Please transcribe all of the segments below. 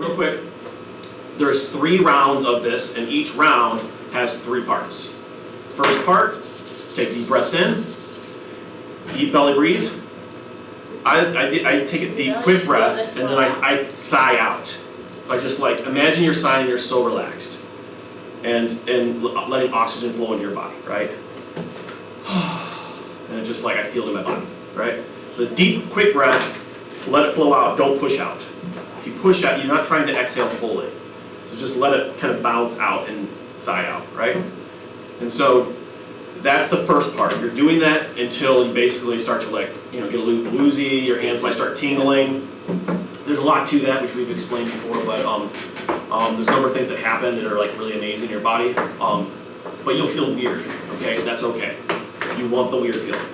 real quick, there's 3 rounds of this, and each round has 3 parts. First part, take deep breaths in, deep belly breathes. I take a deep, quick breath, and then I sigh out. So I just like, imagine you're sighing, you're so relaxed. And letting oxygen flow into your body, right? And it's just like I feel it in my body, right? The deep, quick breath, let it flow out, don't push out. If you push out, you're not trying to exhale fully. So just let it kind of bounce out and sigh out, right? And so that's the first part. You're doing that until you basically start to like, get a little woozy, your hands might start tingling. There's a lot to that, which we've explained before, but there's a number of things that happen that are like really amazing in your body. But you'll feel weird, okay? That's okay. You want the weird feeling.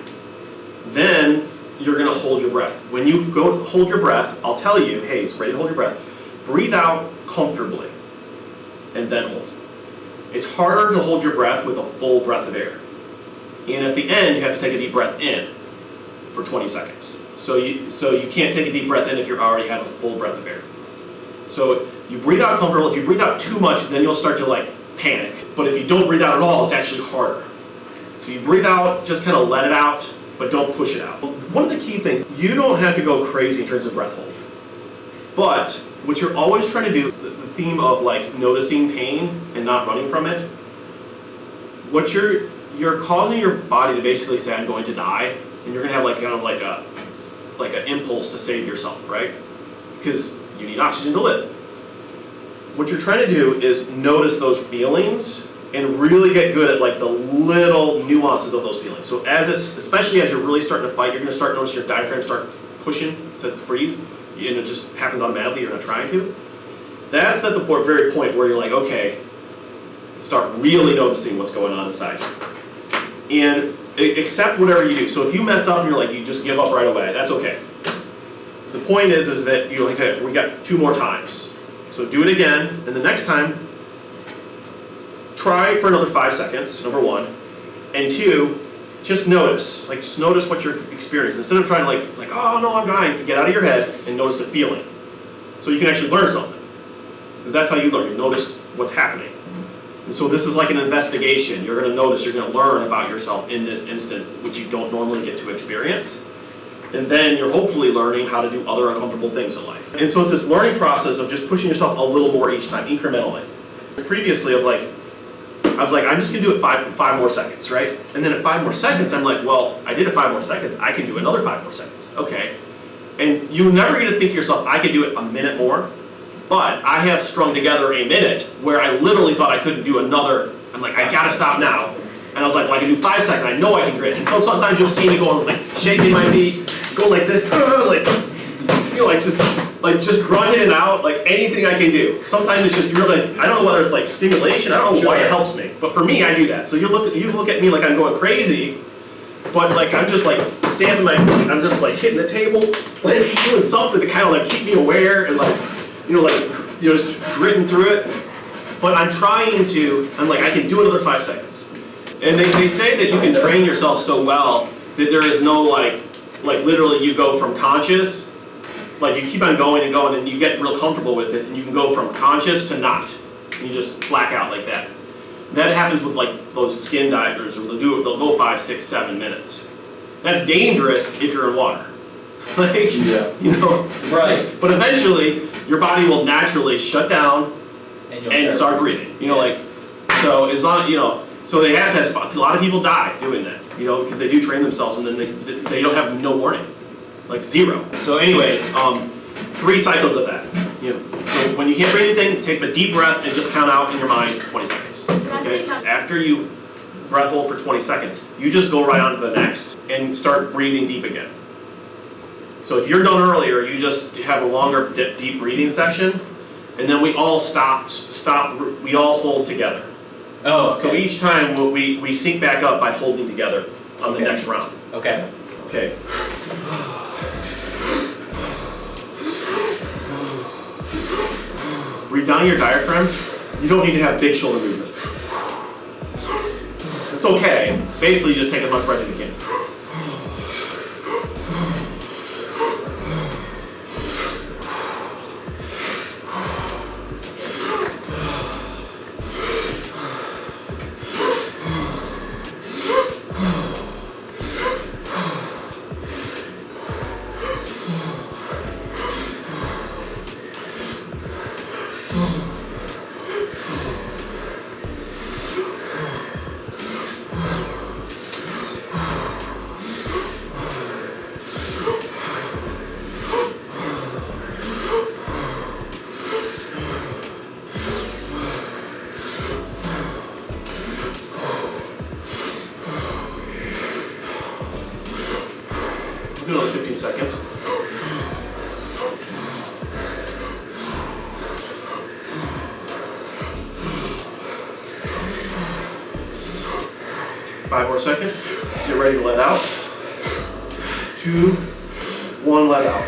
Then you're gonna hold your breath. When you go hold your breath, I'll tell you, hey, it's ready to hold your breath. Breathe out comfortably, and then hold. It's harder to hold your breath with a full breath of air. And at the end, you have to take a deep breath in for 20 seconds. So you can't take a deep breath in if you already have a full breath of air. So you breathe out comfortable. If you breathe out too much, then you'll start to like panic. But if you don't breathe out at all, it's actually harder. So you breathe out, just kind of let it out, but don't push it out. One of the key things, you don't have to go crazy in terms of breath hold. But what you're always trying to do, the theme of like noticing pain and not running from it, what you're causing your body to basically say, I'm going to die, and you're gonna have like kind of like an impulse to save yourself, right? Because you need oxygen to live. What you're trying to do is notice those feelings and really get good at like the little nuances of those feelings. So especially as you're really starting to fight, you're gonna start noticing your diaphragm start pushing to breathe, and it just happens automatically, you're not trying to. That's at the very point where you're like, okay, start really noticing what's going on inside you. And accept whatever you do. So if you mess up and you're like, you just give up right away, that's okay. The point is that you're like, okay, we got 2 more times. So do it again, and the next time, try for another 5 seconds, number 1. And 2, just notice. Like, just notice what you're experiencing. Instead of trying to like, oh no, I'm dying, get out of your head and notice the feeling. So you can actually learn something. Because that's how you learn. You notice what's happening. And so this is like an investigation. You're going to notice, you're going to learn about yourself in this instance, which you don't normally get to experience. And then you're hopefully learning how to do other uncomfortable things in life. And so it's this learning process of just pushing yourself a little more each time, incrementally. Previously, I was like, I'm just going to do it five more seconds, right? And then at 5 more seconds, I'm like, well, I did it 5 more seconds. I can do another 5 more seconds. Okay. And you never get to think to yourself, I could do it a minute more. But I have strung together a minute where I literally thought I couldn't do another. I'm like, I gotta stop now. And I was like, well, I can do 5 seconds. I know I can grit. And so sometimes you'll see me going like shaking my feet, going like this, just grunting it out, like anything I can do. Sometimes it's just, you're like, I don't know whether it's like stimulation. I don't know why it helps me, but for me, I do that. So you look at me like I'm going crazy, but like I'm just like stamping my feet. I'm just like hitting the table, like doing something to kind of like keep me aware and like. Just gritting through it. But I'm like, I can do another 5 seconds. And they say that you can train yourself so well that there is no like literally you go from conscious, like you keep on going and going and you get real comfortable with it and you can go from conscious to not. And you just black out like that. That happens with like those skin divers, or they'll go 5, 6, 7 minutes. That's dangerous if you're in water. Right. But eventually, your body will naturally shut down and start breathing. So as long, so they have to. A lot of people die doing that, because they do train themselves and then they don't have no warning, like 0. So, anyways, 3 cycles of that. So when you can't breathe anything, take a deep breath and just count out in your mind 20 seconds. Okay. After you breath hold for 20 seconds, you just go right on to the next and start breathing deep again. So if you're done earlier, you just have a longer deep breathing session, and then we all stop, we all hold together. Oh, okay. So each time we sync back up by holding together on the next round. Okay. Okay. Breathe down your diaphragm. You don't need to have big shoulder movement. It's okay. Basically, just take as much breath as you can. Do another 15 seconds. Five more seconds. Get ready to let out. 2, 1, let out.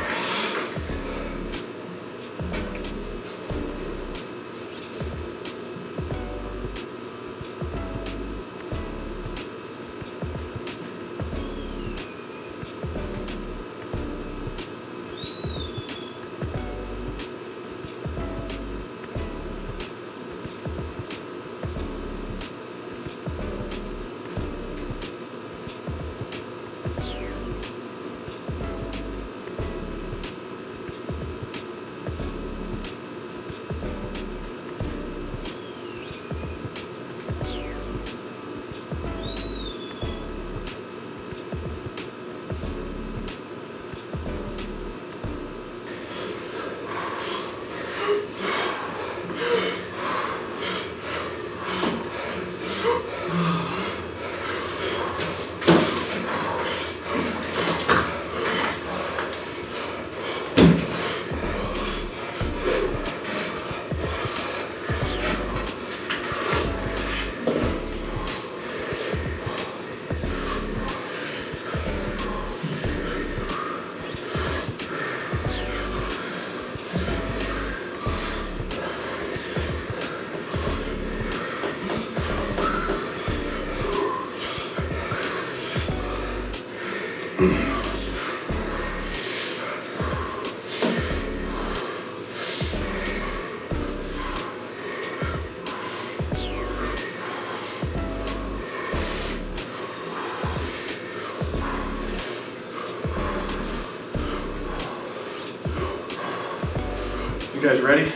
You guys ready?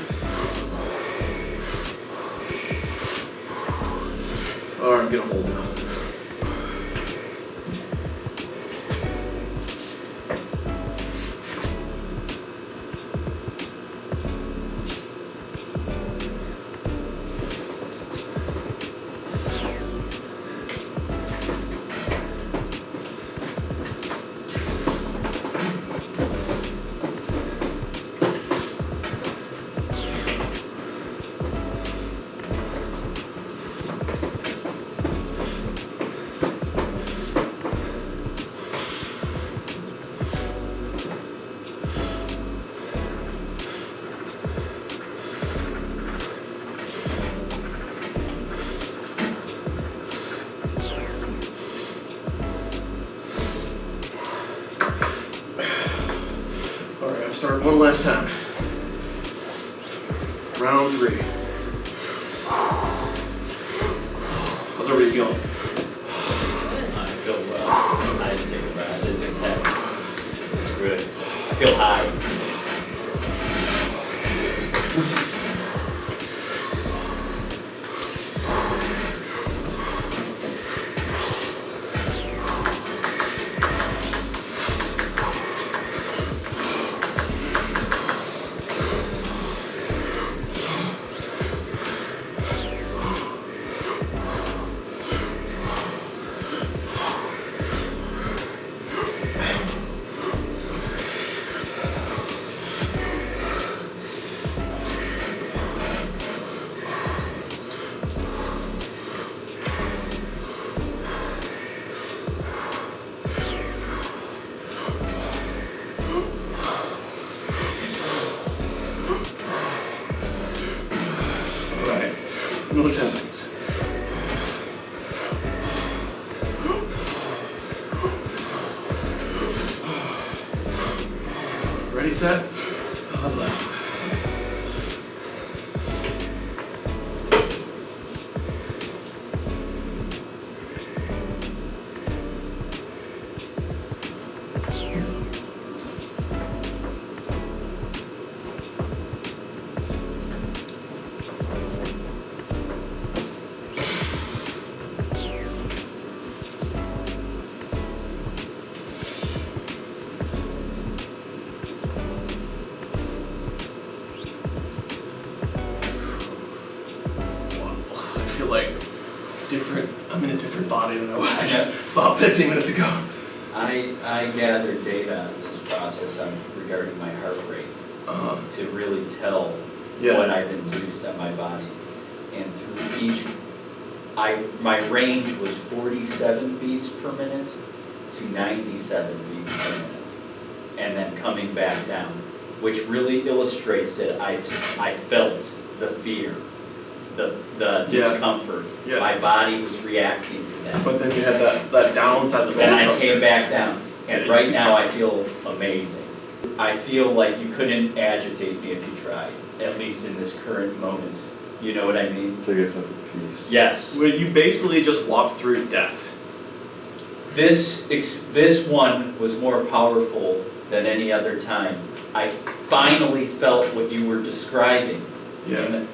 All right, get a hold now. Start one last time. Round 3. How's everybody feeling? I feel well. I didn't take a breath. It's intense. It's good. I feel high. Another 10 seconds. Ready, set? Left. feel like I'm in a different body than I was about 15 minutes ago. I gathered data on this process regarding my heart rate to really tell what I've induced on my body. And through my range was 47 beats per minute to 97 beats per minute. And then coming back down, which really illustrates that I felt the fear, the discomfort. Yes. My body was reacting to that. But then you had that downside of the And I came back down, and right now I feel amazing. I feel like you couldn't agitate me if you tried, at least in this current moment. You know what I mean? It's like a sense of peace. Yes. Where you basically just walked through death. This one was more powerful than any other time. I finally felt what you were describing. Yeah. And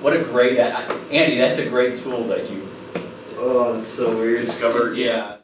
what a great, Andy, that's a great tool that you Oh, that's so weird. Discovered. Yeah.